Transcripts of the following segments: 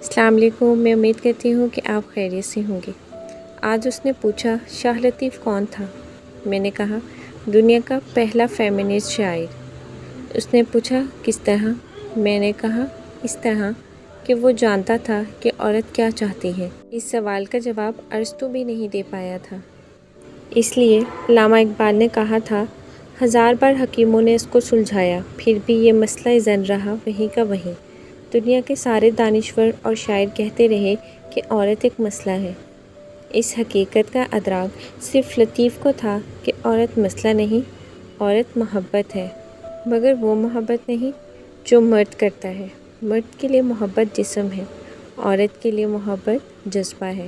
السلام علیکم۔ میں امید کرتی ہوں کہ آپ خیریت سے ہوں گے۔ آج اس نے پوچھا شاہ لطیف کون تھا؟ میں نے کہا دنیا کا پہلا فیمنسٹ شاعر۔ اس نے پوچھا کس طرح؟ میں نے کہا اس طرح کہ وہ جانتا تھا کہ عورت کیا چاہتی ہے۔ اس سوال کا جواب ارسطو بھی نہیں دے پایا تھا۔ اس لیے علامہ اقبال نے کہا تھا 1000 بار حکیموں نے اس کو سلجھایا پھر بھی یہ مسئلہ زن رہا وہیں کا وہیں۔ دنیا کے سارے دانشور اور شاعر کہتے رہے کہ عورت ایک مسئلہ ہے۔ اس حقیقت کا ادراک صرف لطیف کو تھا کہ عورت مسئلہ نہیں، عورت محبت ہے، مگر وہ محبت نہیں جو مرد کرتا ہے۔ مرد کے لیے محبت جسم ہے، عورت کے لیے محبت جذبہ ہے۔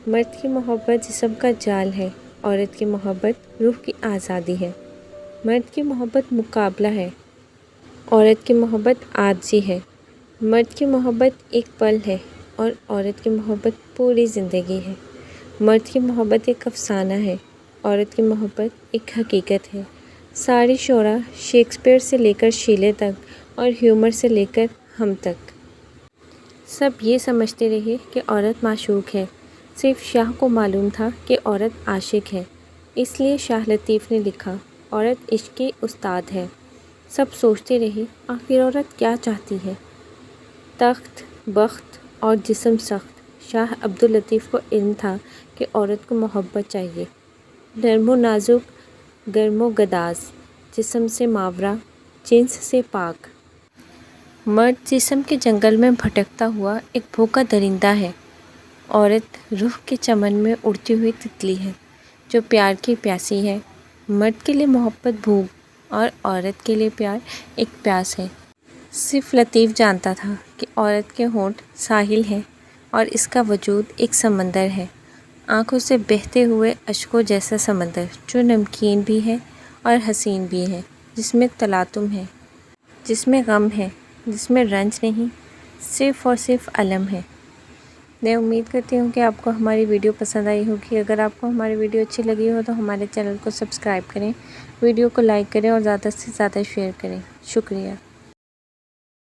مرد کی محبت جسم کا جال ہے، عورت کی محبت روح کی آزادی ہے۔ مرد کی محبت مقابلہ ہے، عورت کی محبت عاجزی ہے۔ مرد کی محبت ایک پل ہے اور عورت کی محبت پوری زندگی ہے۔ مرد کی محبت ایک افسانہ ہے، عورت کی محبت ایک حقیقت ہے۔ سارے شعراء شیکسپیئر سے لے کر شیلے تک اور ہیومر سے لے کر ہم تک سب یہ سمجھتے رہے کہ عورت معشوق ہے۔ صرف شاہ کو معلوم تھا کہ عورت عاشق ہے۔ اس لیے شاہ لطیف نے لکھا عورت عشق کی استاد ہے۔ سب سوچتے رہے آخر عورت کیا چاہتی ہے؟ تخت، بخت اور جسم سخت۔ شاہ عبداللطیف کو علم تھا کہ عورت کو محبت چاہیے، نرم و نازک، گرم و گداز، جسم سے ماورا، جنس سے پاک۔ مرد جسم کے جنگل میں بھٹکتا ہوا ایک بھوکا درندہ ہے، عورت روح کے چمن میں اڑتی ہوئی تتلی ہے جو پیار کی پیاسی ہے۔ مرد کے لیے محبت بھوک اور عورت کے لیے پیار ایک پیاس ہے۔ صرف لطیف جانتا تھا کہ عورت کے ہونٹ ساحل ہیں اور اس کا وجود ایک سمندر ہے، آنکھوں سے بہتے ہوئے اشکوں جیسا سمندر جو نمکین بھی ہے اور حسین بھی ہے، جس میں تلاطم ہے، جس میں غم ہے، جس میں رنج نہیں، صرف اور صرف الم ہے۔ میں امید کرتی ہوں کہ آپ کو ہماری ویڈیو پسند آئی ہوگی۔ اگر آپ کو ہماری ویڈیو اچھی لگی ہو تو ہمارے چینل کو سبسکرائب کریں، ویڈیو کو لائک کریں اور زیادہ سے زیادہ شیئر کریں۔ شکریہ۔